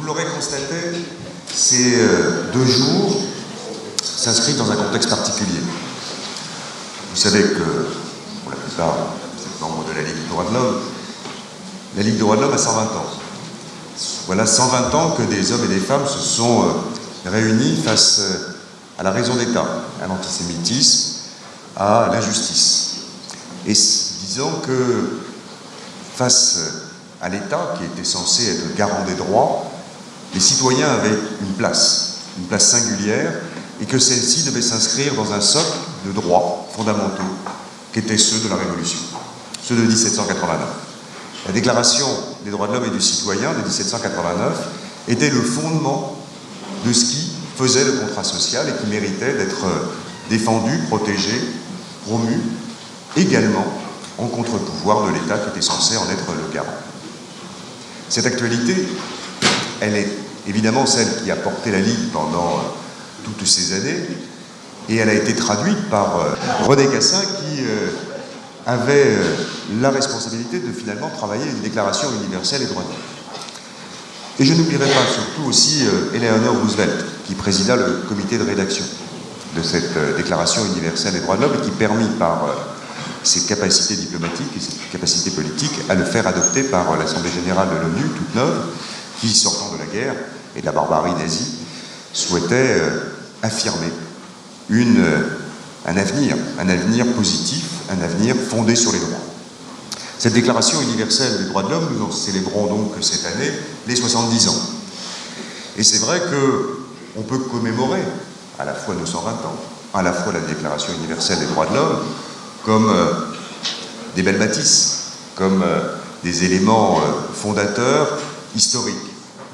l'aurez constaté, ces 2 jours s'inscrivent dans un contexte particulier. Vous savez que, pour la plupart, vous êtes membres de la Ligue des droits de l'homme, la Ligue des droits de l'homme a 120 ans. Voilà 120 ans que des hommes et des femmes se sont réunis face à la raison d'État, à l'antisémitisme, à l'injustice. Et disons que face à l'État, qui était censé être garant des droits, les citoyens avaient une place singulière, et que celle-ci devait s'inscrire dans un socle de droits fondamentaux, qui étaient ceux de la Révolution, ceux de 1789. La Déclaration des droits de l'homme et du citoyen de 1789 était le fondement de ce qui faisait le contrat social et qui méritait d'être défendu, protégé, promu, également en contre-pouvoir de l'État qui était censé en être le garant. Cette actualité, elle est évidemment celle qui a porté la Ligue pendant toutes ces années, et elle a été traduite par René Cassin qui avait la responsabilité de finalement travailler une déclaration universelle des droits de l'homme. Et je n'oublierai pas surtout aussi Eleanor Roosevelt, qui présida le comité de rédaction de cette déclaration universelle des droits de l'homme et qui permit par ses capacités diplomatiques et ses capacités politiques à le faire adopter par l'Assemblée générale de l'ONU, toute neuve, qui, sortant de la guerre et de la barbarie nazie, souhaitait affirmer un avenir positif, un avenir fondé sur les droits. Cette déclaration universelle des droits de l'homme, nous en célébrons donc cette année les 70 ans. Et c'est vrai qu'on peut commémorer à la fois nos 120 ans, à la fois la déclaration universelle des droits de l'homme, comme des belles bâtisses, comme des éléments fondateurs historiques,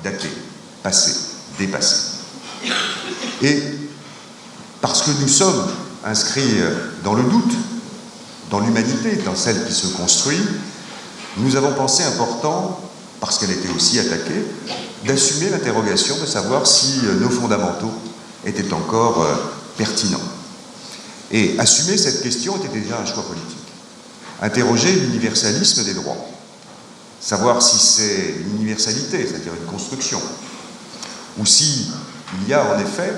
datés, passés, dépassés. Et parce que nous sommes inscrits dans le doute, dans l'humanité, dans celle qui se construit, nous avons pensé important, parce qu'elle était aussi attaquée, d'assumer l'interrogation de savoir si nos fondamentaux étaient encore pertinents. Et assumer cette question était déjà un choix politique. Interroger l'universalisme des droits, savoir si c'est une universalité, c'est-à-dire une construction, ou si il y a en effet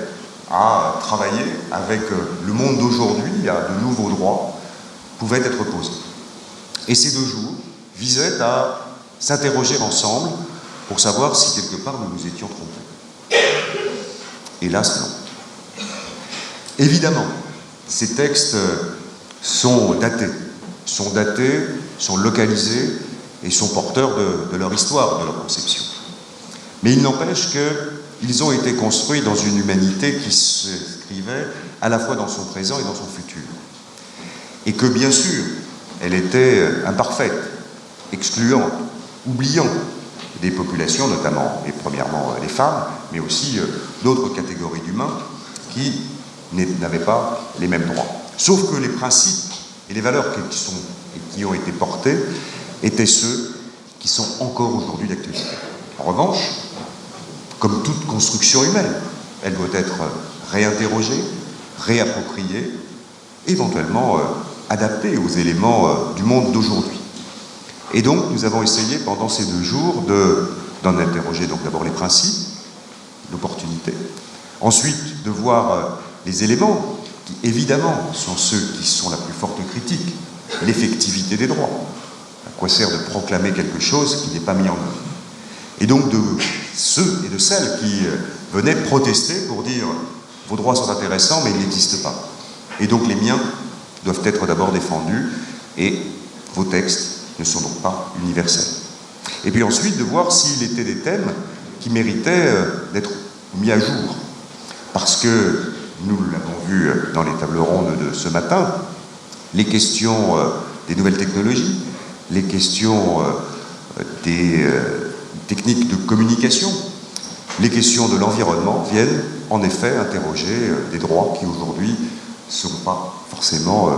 à travailler avec le monde d'aujourd'hui, à de nouveaux droits, pouvaient être posés. Et ces 2 jours visaient à s'interroger ensemble pour savoir si quelque part nous nous étions trompés. Hélas, non. Évidemment, ces textes sont datés, sont localisés et sont porteurs de leur histoire, de leur conception. Mais il n'empêche qu'ils ont été construits dans une humanité qui s'inscrivait à la fois dans son présent et dans son futur. Et que, bien sûr, elle était imparfaite, excluante, oubliant des populations, notamment et premièrement les femmes, mais aussi d'autres catégories d'humains qui n'avaient pas les mêmes droits. Sauf que les principes et les valeurs qui ont été portés étaient ceux qui sont encore aujourd'hui d'actualité. En revanche, comme toute construction humaine, elle doit être réinterrogée, réappropriée, éventuellement adaptée aux éléments du monde d'aujourd'hui. Et donc, nous avons essayé pendant ces 2 jours d'en interroger donc d'abord les principes, l'opportunité, ensuite de voir les éléments qui, évidemment, sont ceux qui sont la plus forte critique, l'effectivité des droits. À quoi sert de proclamer quelque chose qui n'est pas mis en œuvre? Et donc de ceux et de celles qui venaient protester pour dire « vos droits sont intéressants, mais ils n'existent pas ». Et donc les miens doivent être d'abord défendus, et vos textes ne sont donc pas universels. Et puis ensuite de voir s'il était des thèmes qui méritaient d'être mis à jour. Parce que, nous l'avons vu dans les tables rondes de ce matin, les questions des nouvelles technologies, les questions des techniques de communication, les questions de l'environnement viennent en effet interroger des droits qui aujourd'hui ne sont pas forcément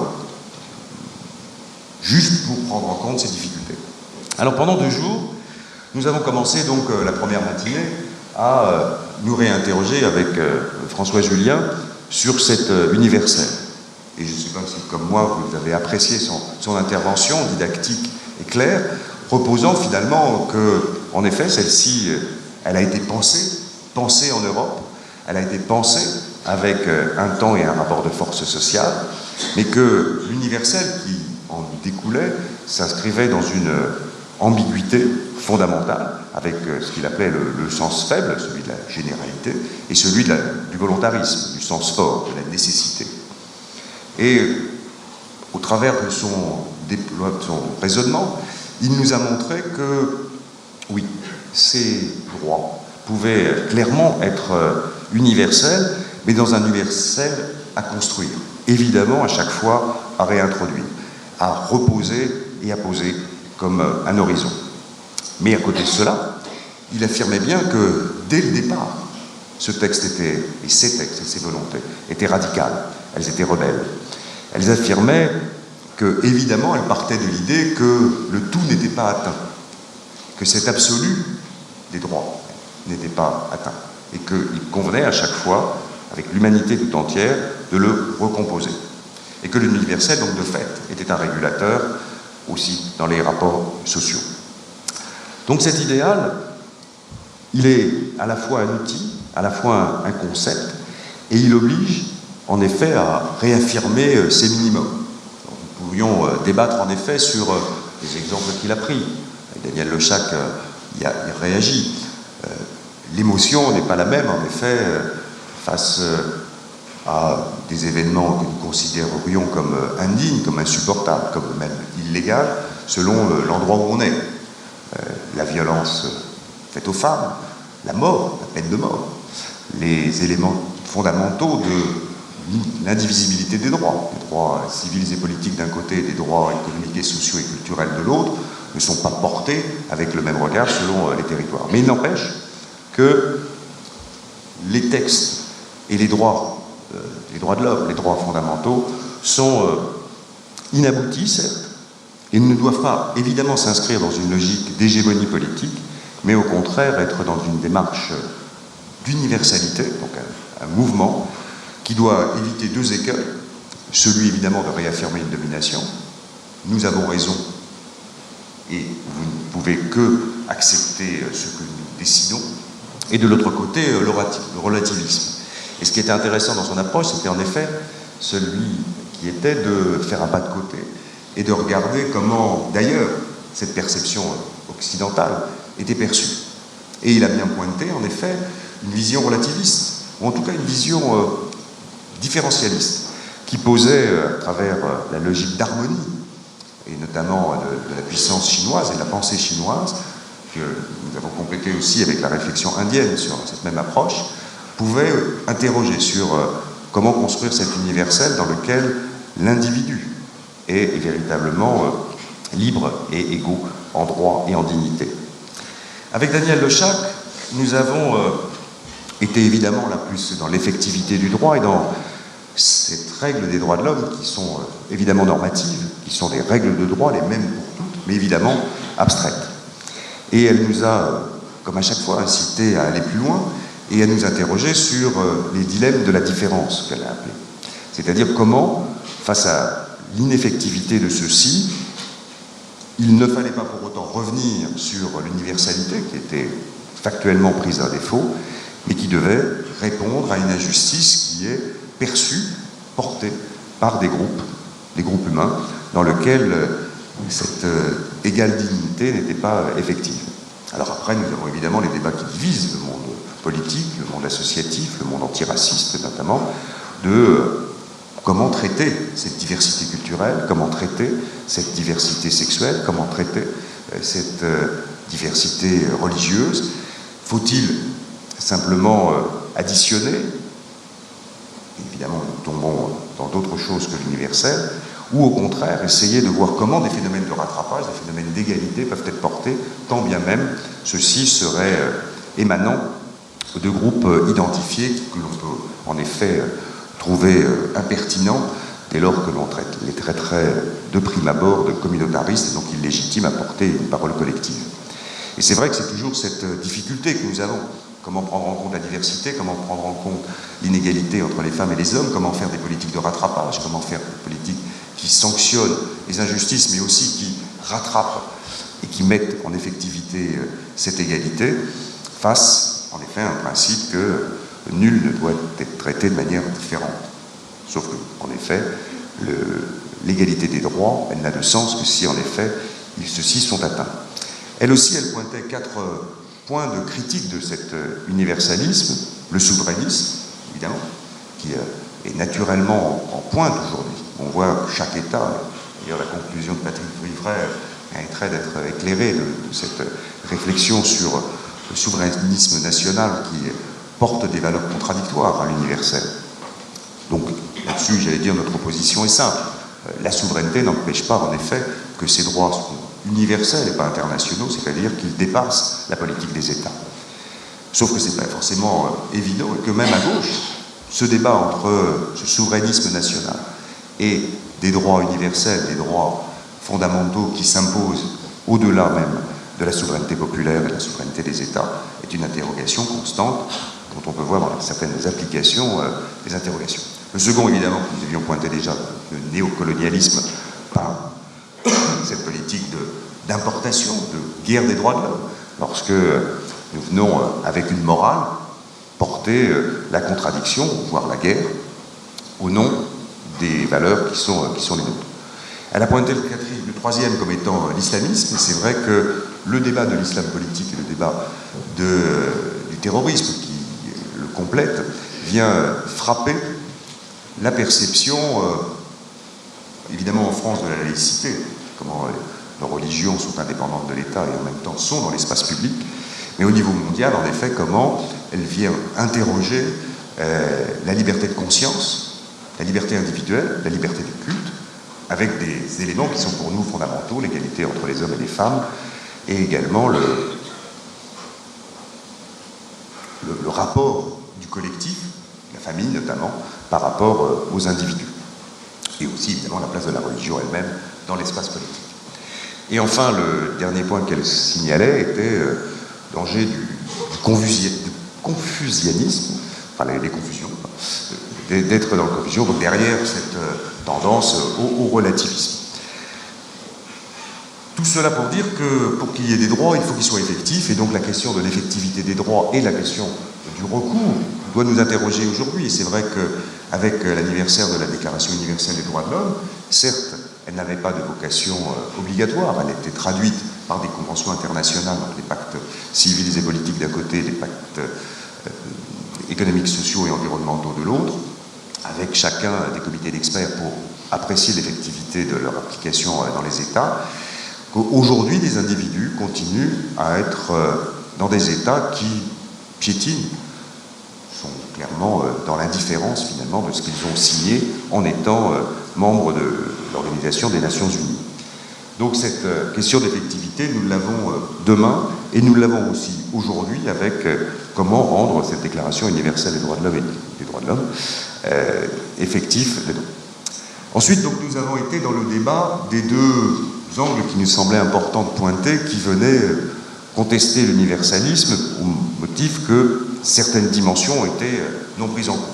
juste pour prendre en compte ces difficultés. Alors pendant 2 jours, nous avons commencé donc la première matinée à nous réinterroger avec François Julien sur cet universel. Et je ne sais pas si, comme moi, vous avez apprécié son intervention didactique et claire, proposant finalement que, en effet, celle-ci, Elle a été pensée en Europe, elle a été pensée avec un temps et un rapport de force sociale, mais que l'universel qui en découlait s'inscrivait dans une ambiguïté fondamentale, avec ce qu'il appelait le sens faible, celui de la généralité, et celui du volontarisme, du sens fort, de la nécessité. Et au travers de son raisonnement, il nous a montré que, oui, ces droits pouvaient clairement être universels, mais dans un universel à construire. Évidemment, à chaque fois, à réintroduire, à reposer et à poser comme un horizon. Mais à côté de cela, il affirmait bien que, dès le départ, ce texte était, et ces textes et ces volontés, étaient radicales, elles étaient rebelles. Elles affirmaient que, évidemment, elles partaient de l'idée que le tout n'était pas atteint, que cet absolu des droits n'était pas atteint, et qu'il convenait à chaque fois, avec l'humanité tout entière, de le recomposer. Et que l'universel, donc de fait, était un régulateur aussi dans les rapports sociaux. Donc cet idéal, il est à la fois un outil, à la fois un concept, et il oblige en effet à réaffirmer ces minimums. Nous pourrions débattre en effet sur les exemples qu'il a pris. Daniel Le Chacq y réagit. L'émotion n'est pas la même, en effet, face à des événements que nous considérerions comme indignes, comme insupportables, comme même illégaux, selon l'endroit où on est. La violence faite aux femmes, la mort, la peine de mort, les éléments fondamentaux de l'indivisibilité des droits civils et politiques d'un côté, des droits économiques et sociaux et culturels de l'autre, ne sont pas portés avec le même regard selon les territoires. Mais il n'empêche que les textes et les droits de l'homme, les droits fondamentaux, sont inaboutis, certes, et ne doivent pas évidemment s'inscrire dans une logique d'hégémonie politique, mais au contraire être dans une démarche d'universalité, donc un mouvement qui doit éviter deux écueils. Celui évidemment de réaffirmer une domination. Nous avons raison et vous ne pouvez que accepter ce que nous décidons. Et de l'autre côté, le relativisme. Et ce qui était intéressant dans son approche, c'était en effet celui qui était de faire un pas de côté et de regarder comment, d'ailleurs, cette perception occidentale était perçue. Et il a bien pointé, en effet, une vision relativiste, ou en tout cas une vision différentialiste, qui posait, à travers la logique d'harmonie, et notamment de la puissance chinoise et de la pensée chinoise, que nous avons complété aussi avec la réflexion indienne sur cette même approche, pouvait interroger sur comment construire cet universel dans lequel l'individu est véritablement libre et égaux en droit et en dignité. Avec Daniel Le Chacq, nous avons été évidemment là plus dans l'effectivité du droit et dans cette règle des droits de l'homme qui sont évidemment normatives, qui sont des règles de droit les mêmes pour toutes, mais évidemment abstraites. Et elle nous a, comme à chaque fois, incité à aller plus loin et à nous interroger sur les dilemmes de la différence qu'elle a appelé. C'est-à-dire comment, face à l'ineffectivité de ceux-ci, il ne fallait pas pour autant revenir sur l'universalité qui était factuellement prise à défaut, mais qui devait répondre à une injustice qui est perçue, portée par des groupes humains, dans lesquels cette égale dignité n'était pas effective. Alors après, nous avons évidemment les débats qui divisent le monde politique, le monde associatif, le monde antiraciste notamment, de comment traiter cette diversité culturelle, comment traiter cette diversité sexuelle, comment traiter cette diversité religieuse. Faut-il simplement additionner? Évidemment, nous tombons dans d'autres choses que l'universel, ou au contraire, essayer de voir comment des phénomènes de rattrapage, des phénomènes d'égalité peuvent être portés, tant bien même ceux-ci seraient émanants de groupes identifiés que l'on peut en effet trouver impertinents dès lors que l'on les traiterait de prime abord de communautaristes et donc illégitimes à porter une parole collective. Et c'est vrai que c'est toujours cette difficulté que nous avons. Comment prendre en compte la diversité, comment prendre en compte l'inégalité entre les femmes et les hommes, comment faire des politiques de rattrapage, comment faire des politiques qui sanctionnent les injustices, mais aussi qui rattrapent et qui mettent en effectivité cette égalité. face, en effet, à un principe que nul ne doit être traité de manière différente. Sauf que, en effet, l'égalité des droits, elle n'a de sens que si, en effet, ceux-ci sont atteints. Elle aussi, elle pointait 4 points de critique de cet universalisme. Le souverainisme, évidemment, qui est naturellement en pointe aujourd'hui. On voit que chaque État, d'ailleurs la conclusion de Patrick Vivray mériterait d'être éclairée de cette réflexion sur le souverainisme national qui porte des valeurs contradictoires à l'universel. Donc là-dessus, j'allais dire, notre opposition est simple. La souveraineté n'empêche pas, en effet, que ces droits sont universels et pas internationaux, c'est-à-dire qu'ils dépassent la politique des États. Sauf que ce n'est pas forcément évident et que même à gauche, ce débat entre ce souverainisme national et des droits universels, des droits fondamentaux qui s'imposent au-delà même de la souveraineté populaire et de la souveraineté des États est une interrogation constante dont on peut voir dans certaines applications des interrogations. Le second, évidemment, que nous avions pointé déjà, le néocolonialisme par cette politique d'importation, de guerre des droits de l'homme, lorsque nous venons avec une morale porter la contradiction, voire la guerre, au nom des valeurs qui sont les nôtres. Elle a pointé le troisième comme étant l'islamisme, et c'est vrai que le débat de l'islam politique et le débat du terrorisme qui le complète vient frapper la perception, évidemment en France, de la laïcité, comment nos religions sont indépendantes de l'État et en même temps sont dans l'espace public, mais au niveau mondial, en effet, comment elle vient interroger la liberté de conscience, la liberté individuelle, la liberté du culte, avec des éléments qui sont pour nous fondamentaux, l'égalité entre les hommes et les femmes, et également le rapport du collectif, la famille notamment, par rapport aux individus. Et aussi, évidemment, la place de la religion elle-même dans l'espace politique. Et enfin, le dernier point qu'elle signalait était le danger du confusianisme, enfin les confusions, d'être dans le confusion, donc derrière cette tendance au relativisme. Tout cela pour dire que pour qu'il y ait des droits, il faut qu'ils soient effectifs, et donc la question de l'effectivité des droits et la question du recours doit nous interroger aujourd'hui. Et c'est vrai qu'avec l'anniversaire de la Déclaration universelle des droits de l'homme, certes, elle n'avait pas de vocation obligatoire, elle était traduite par des conventions internationales, donc les pactes civils et politiques d'un côté, les pactes économiques, sociaux et environnementaux de l'autre, avec chacun des comités d'experts pour apprécier l'effectivité de leur application dans les États. Aujourd'hui, des individus continuent à être dans des États qui piétinent, sont clairement dans l'indifférence finalement de ce qu'ils ont signé en étant membres de l'Organisation des Nations Unies. Donc cette question d'effectivité, nous l'avons demain et nous l'avons aussi aujourd'hui avec comment rendre cette Déclaration universelle des droits de l'homme et des droits de l'homme effectif. Ensuite, donc, nous avons été dans le débat des deux angles qui nous semblaient importants de pointer, qui venaient contester l'universalisme au motif que certaines dimensions étaient non prises en compte.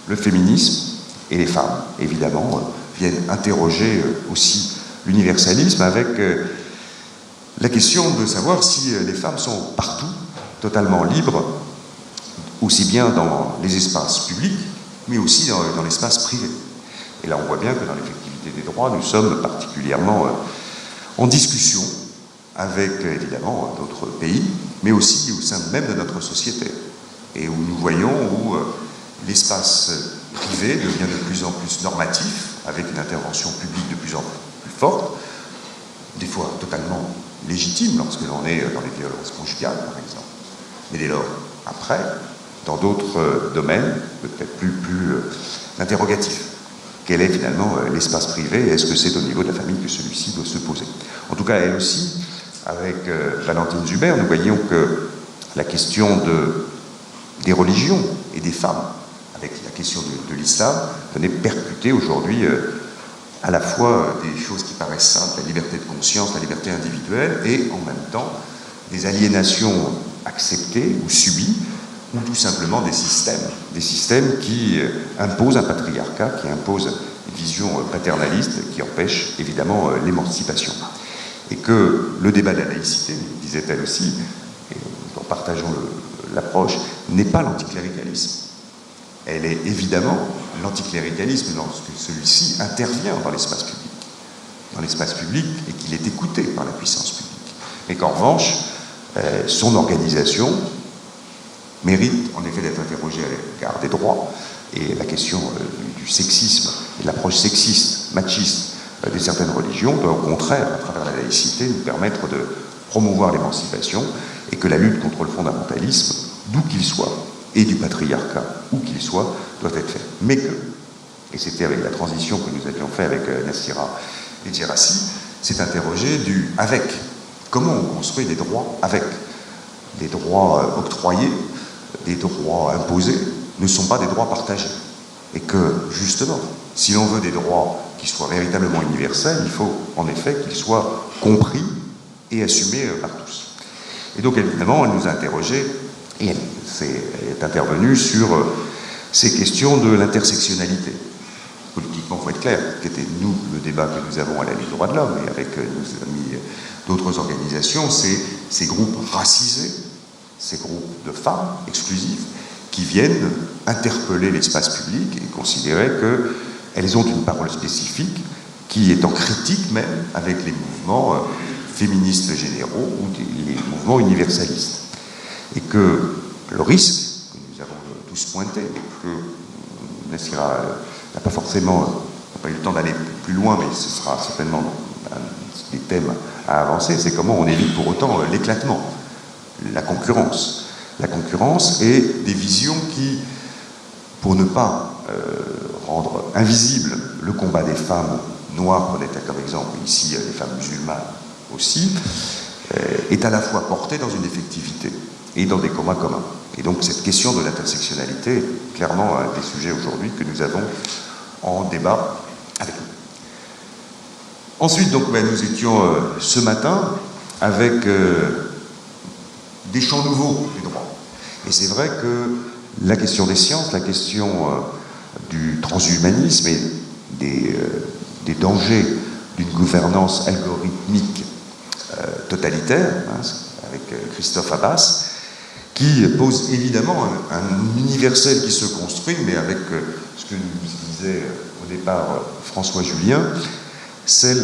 Le féminisme et les femmes, évidemment, viennent interroger aussi l'universalisme avec la question de savoir si les femmes sont partout, totalement libres, aussi bien dans les espaces publics, mais aussi dans l'espace privé. Et là, on voit bien que dans l'effectivité des droits, nous sommes particulièrement en discussion avec, évidemment, d'autres pays, mais aussi au sein même de notre société. Et où nous voyons où l'espace privé devient de plus en plus normatif, avec une intervention publique de plus en plus forte, des fois totalement légitime lorsque l'on est dans les violences conjugales, par exemple. Mais dès lors, après, dans d'autres domaines, peut-être plus interrogatifs. Quel est finalement l'espace privé? Est-ce que c'est au niveau de la famille que celui-ci doit se poser? En tout cas, elle aussi, avec Valentine Zuber, nous voyons que la question des religions et des femmes, avec la question de l'islam, venait percuter aujourd'hui à la fois des choses qui paraissent simples, la liberté de conscience, la liberté individuelle, et en même temps des aliénations acceptées ou subies, ou tout simplement des systèmes qui imposent un patriarcat, qui imposent une vision paternaliste, qui empêche évidemment l'émancipation. Et que le débat de la laïcité, disait-elle aussi, et on partageons l'approche, n'est pas l'anticléricalisme. Elle est évidemment l'anticléricalisme lorsque celui-ci intervient dans l'espace public et qu'il est écouté par la puissance publique. Mais qu'en revanche, son organisation mérite en effet d'être interrogée à l'égard des droits, et la question du sexisme et de l'approche sexiste, machiste de certaines religions doit au contraire, à travers la laïcité, nous permettre de promouvoir l'émancipation, et que la lutte contre le fondamentalisme, d'où qu'il soit, et du patriarcat, où qu'il soit, doit être faite. Mais que, et c'était avec la transition que nous avions fait avec Nassira et Djerassi, c'est interroger avec. Comment on construit des droits avec? Des droits octroyés, des droits imposés, ne sont pas des droits partagés. Et que, justement, si l'on veut des droits qui soient véritablement universels, il faut en effet qu'ils soient compris et assumés par tous. Et donc, évidemment, elle nous a interrogés, et elle est intervenue sur ces questions de l'intersectionnalité. Politiquement, il faut être clair, qui était, nous, le débat que nous avons à la Ligue des droits de l'homme, et avec nos amis d'autres organisations, c'est ces groupes racisés, ces groupes de femmes exclusifs, qui viennent interpeller l'espace public et considérer qu'elles ont une parole spécifique qui est en critique même avec les mouvements féministes généraux ou les mouvements universalistes. Et que le risque, que nous avons tous pointé, et que Nassira n'a pas forcément n'a pas eu le temps d'aller plus loin, mais ce sera certainement un des thèmes à avancer, c'est comment on évite pour autant l'éclatement, la concurrence. La concurrence et des visions qui, pour ne pas rendre invisible le combat des femmes noires, prenez comme exemple ici les femmes musulmanes aussi, est à la fois portée dans une effectivité et dans des combats communs. Et donc cette question de l'intersectionnalité est clairement un des sujets aujourd'hui que nous avons en débat avec nous. Ensuite, donc, nous étions ce matin avec des champs nouveaux du droit. Et c'est vrai que la question des sciences, la question du transhumanisme et des dangers d'une gouvernance algorithmique totalitaire, avec Christophe Abbas, qui pose évidemment un universel qui se construit, mais avec ce que nous disait au départ François Julien, celle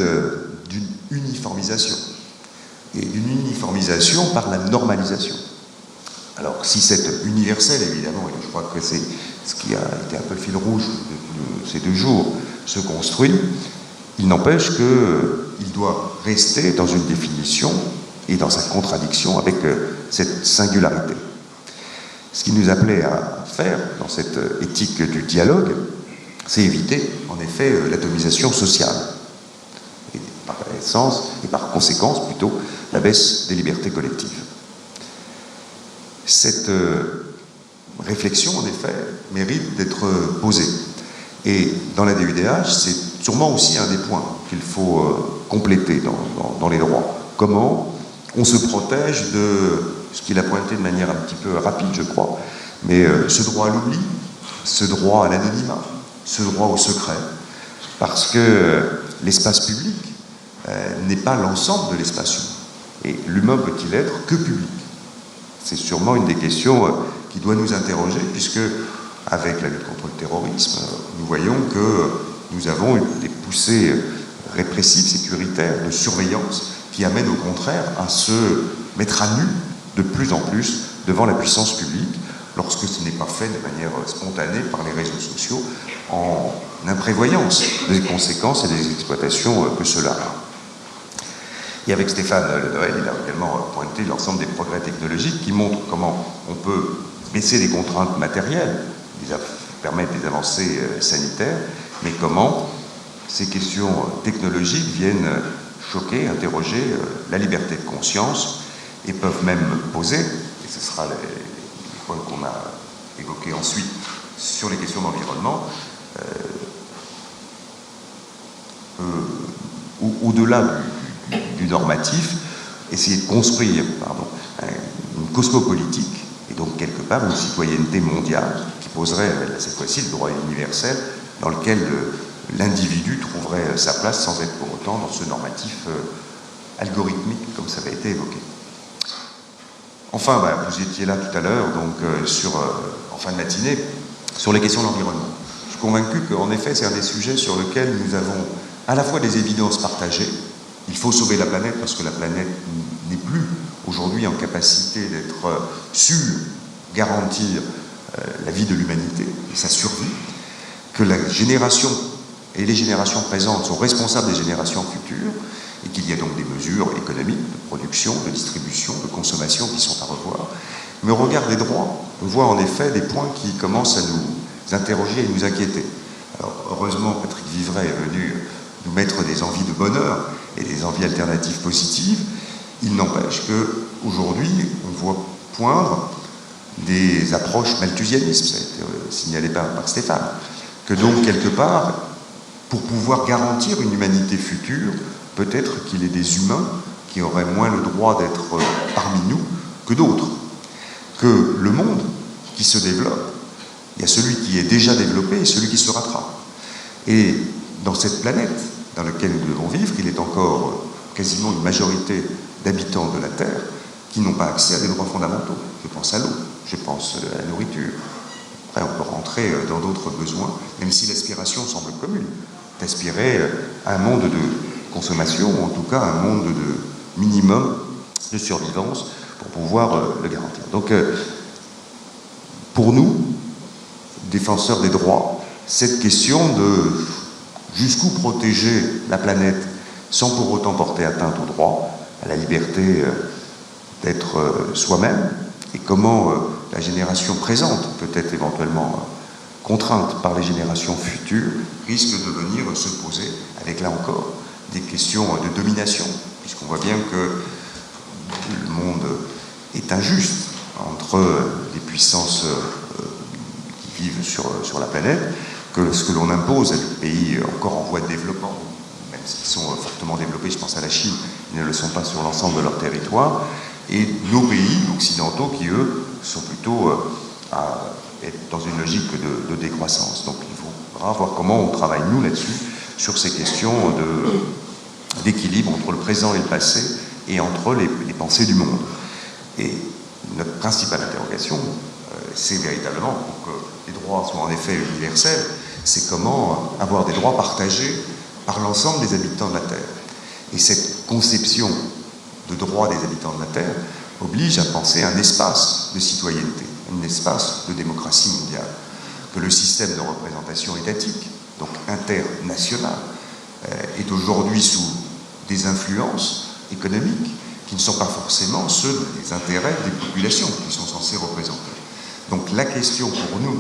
d'une uniformisation. Et d'une uniformisation par la normalisation. Alors, si cet universel, évidemment, et je crois que c'est ce qui a été un peu le fil rouge de ces 2 jours, se construit, il n'empêche qu'il doit rester dans une définition et dans sa contradiction avec cette singularité. Ce qui nous appelait à faire dans cette éthique du dialogue, c'est éviter, en effet, l'atomisation sociale. Et par essence, et par conséquence, plutôt, la baisse des libertés collectives. Cette réflexion, en effet, mérite d'être posée. Et dans la DUDH, c'est sûrement aussi un des points qu'il faut compléter dans les droits. Comment on se protège de ce qu'il a pointé de manière un petit peu rapide, je crois, mais ce droit à l'oubli, ce droit à l'anonymat, ce droit au secret, parce que l'espace public n'est pas l'ensemble de l'espace humain. Et l'humain peut-il être que public? C'est sûrement une des questions qui doit nous interroger, puisque, avec la lutte contre le terrorisme, nous voyons que nous avons des poussées répressives, sécuritaires, de surveillance, qui amènent au contraire à se mettre à nu de plus en plus devant la puissance publique, lorsque ce n'est pas fait de manière spontanée par les réseaux sociaux, en imprévoyance des conséquences et des exploitations que cela a. Et avec Stéphane Le Noël, il a également pointé l'ensemble des progrès technologiques qui montrent comment on peut baisser les contraintes matérielles, permettre des avancées sanitaires, mais comment ces questions technologiques viennent choquer, interroger la liberté de conscience et peuvent même poser, et ce sera les points qu'on a évoqués ensuite sur les questions d'environnement, au-delà du normatif, essayer de construire une cosmopolitique et donc quelque part une citoyenneté mondiale qui poserait cette fois-ci le droit universel dans lequel l'individu trouverait sa place sans être pour autant dans ce normatif algorithmique comme ça avait été évoqué. Enfin, vous étiez là tout à l'heure, donc en fin de matinée, sur les questions de l'environnement. Je suis convaincu qu'en effet, c'est un des sujets sur lesquels nous avons à la fois des évidences partagées. Il faut sauver la planète parce que la planète n'est plus aujourd'hui en capacité d'être sûre, garantir la vie de l'humanité et sa survie, que la génération et les générations présentes sont responsables des générations futures, et qu'il y a donc des mesures économiques, de production, de distribution, de consommation qui sont à revoir. Mais au regard des droits, on voit en effet des points qui commencent à nous interroger et nous inquiéter. Alors, heureusement, Patrick Vivray est venu nous mettre des envies de bonheur et des envies alternatives positives. Il n'empêche qu'aujourd'hui, on voit poindre des approches malthusianisme, ça a été signalé par Stéphane, que donc, quelque part, pour pouvoir garantir une humanité future, peut-être qu'il y ait des humains qui auraient moins le droit d'être parmi nous que d'autres. Que le monde qui se développe, il y a celui qui est déjà développé et celui qui se rattrape. Et dans cette planète dans laquelle nous devons vivre, il est encore quasiment une majorité d'habitants de la Terre qui n'ont pas accès à des droits fondamentaux. Je pense à l'eau, je pense à la nourriture. Après, on peut rentrer dans d'autres besoins, même si l'aspiration semble commune, d'aspirer à un monde de consommation, ou en tout cas un monde de minimum de survivance pour pouvoir le garantir. Donc, pour nous, défenseurs des droits, cette question de jusqu'où protéger la planète sans pour autant porter atteinte au droit, à la liberté d'être soi-même, et comment la génération présente peut être éventuellement contrainte par les générations futures, risque de venir se poser, avec là encore, des questions de domination, puisqu'on voit bien que le monde est injuste entre les puissances qui vivent sur la planète, que ce que l'on impose à des pays encore en voie de développement, même s'ils sont fortement développés, je pense à la Chine, ils ne le sont pas sur l'ensemble de leur territoire, et nos pays occidentaux qui, eux, sont plutôt à être dans une logique de décroissance. Donc il faudra voir comment on travaille, nous, là-dessus, sur ces questions d'équilibre entre le présent et le passé, et entre les pensées du monde. Et notre principale interrogation, c'est véritablement, pour que les droits soient en effet universels, c'est comment avoir des droits partagés par l'ensemble des habitants de la Terre. Et cette conception de droits des habitants de la Terre oblige à penser un espace de citoyenneté, un espace de démocratie mondiale, que le système de représentation étatique, donc international, est aujourd'hui sous des influences économiques qui ne sont pas forcément ceux des intérêts des populations qui sont censés représenter. Donc la question pour nous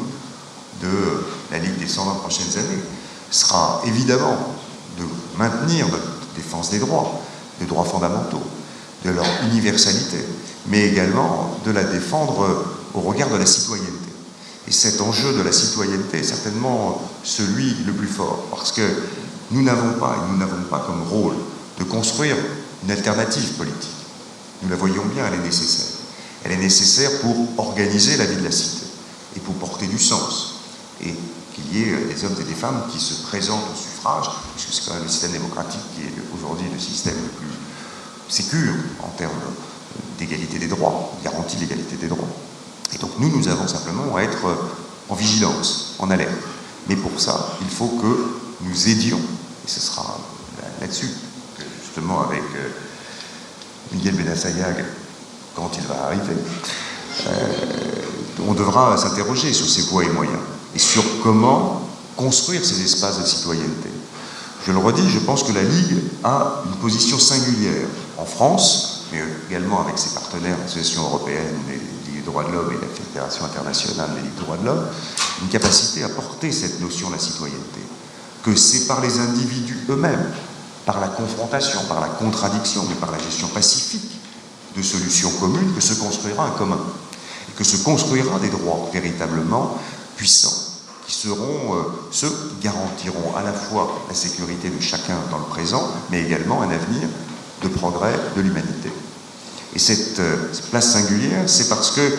de la Ligue des 120 prochaines années sera évidemment de maintenir notre défense des droits fondamentaux, de leur universalité, mais également de la défendre au regard de la citoyenneté. Et cet enjeu de la citoyenneté est certainement celui le plus fort, parce que nous n'avons pas comme rôle de construire une alternative politique. Nous la voyons bien, elle est nécessaire. Elle est nécessaire pour organiser la vie de la cité et pour porter du sens. Et qu'il y ait des hommes et des femmes qui se présentent au suffrage, puisque c'est quand même le système démocratique qui est aujourd'hui le système le plus sécure en termes d'égalité des droits, garantie de l'égalité des droits. Et donc nous avons simplement à être en vigilance, en alerte. Mais pour ça, il faut que nous aidions, et ce sera là-dessus que justement avec Miguel Benassayag, quand il va arriver, on devra s'interroger sur ses voies et moyens, et sur comment construire ces espaces de citoyenneté. Je le redis, je pense que la Ligue a une position singulière en France, mais également avec ses partenaires, l'Association européenne, les Ligues des droits de l'homme et la Fédération internationale des Ligues des droits de l'homme, une capacité à porter cette notion de la citoyenneté. Que c'est par les individus eux-mêmes, par la confrontation, par la contradiction, mais par la gestion pacifique de solutions communes, que se construira un commun. Et que se construira des droits véritablement puissants, qui seront ceux qui garantiront à la fois la sécurité de chacun dans le présent, mais également un avenir de progrès de l'humanité. Et cette place singulière, c'est parce que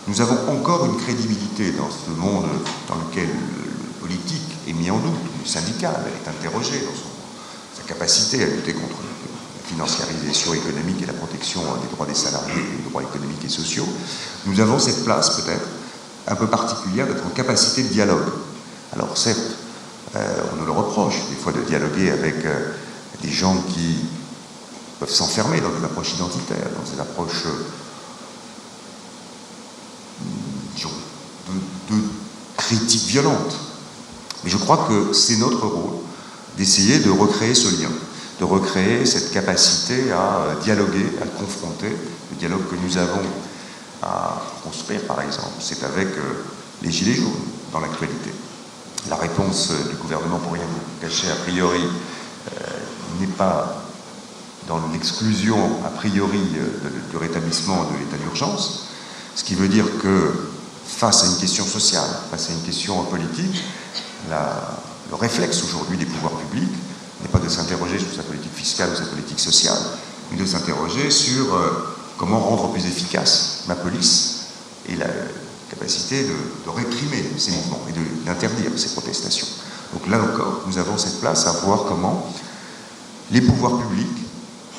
nous avons encore une crédibilité dans ce monde dans lequel le politique est mis en doute, le syndical est interrogé dans sa capacité à lutter contre la financiarisation économique et la protection des droits des salariés, des droits économiques et sociaux, nous avons cette place peut-être un peu particulière d'être en capacité de dialogue. Alors certes, on nous le reproche des fois de dialoguer avec des gens qui peuvent s'enfermer dans une approche identitaire, dans une approche de critique violente. Mais je crois que c'est notre rôle d'essayer de recréer ce lien, de recréer cette capacité à dialoguer, à le confronter. Le dialogue que nous avons à construire, par exemple, c'est avec les Gilets jaunes dans l'actualité. La réponse du gouvernement, pour rien vous cacher, a priori, n'est pas dans l'exclusion, a priori, du rétablissement de l'état d'urgence, ce qui veut dire que face à une question sociale, face à une question politique, le réflexe aujourd'hui des pouvoirs publics n'est pas de s'interroger sur sa politique fiscale ou sa politique sociale, mais de s'interroger sur comment rendre plus efficace ma police et la capacité de réprimer ces mouvements et d'interdire ces protestations. Donc là encore, nous avons cette place à voir comment les pouvoirs publics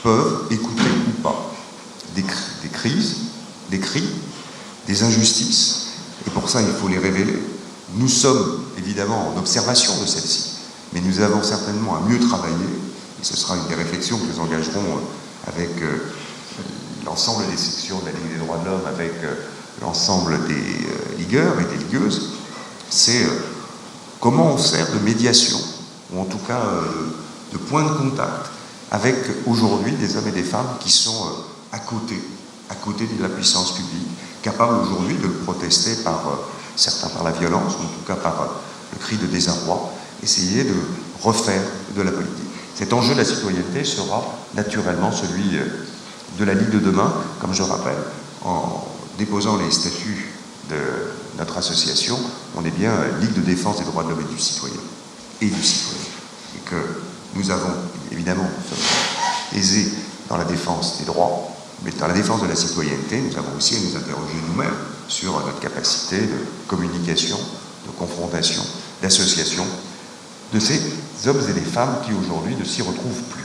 peuvent écouter ou pas des crises, des cris, des injustices, et pour ça il faut les révéler. Nous sommes évidemment en observation de celle-ci, mais nous avons certainement à mieux travailler, et ce sera une des réflexions que nous engagerons avec l'ensemble des sections de la Ligue des droits de l'homme, avec l'ensemble des ligueurs et des ligueuses, c'est comment on sert de médiation, ou en tout cas de point de contact, avec aujourd'hui des hommes et des femmes qui sont à côté de la puissance publique, capables aujourd'hui de protester certains par la violence, ou en tout cas par le cri de désarroi, essayer de refaire de la politique. Cet enjeu de la citoyenneté sera naturellement celui de la Ligue de demain, comme je rappelle, en déposant les statuts de notre association, on est bien Ligue de défense des droits de l'homme et du citoyen. Et que nous avons, évidemment, nous sommes aisés dans la défense des droits, mais dans la défense de la citoyenneté, nous avons aussi à nous interroger nous-mêmes sur notre capacité de communication, de confrontation, d'association de ces hommes et des femmes qui aujourd'hui ne s'y retrouvent plus.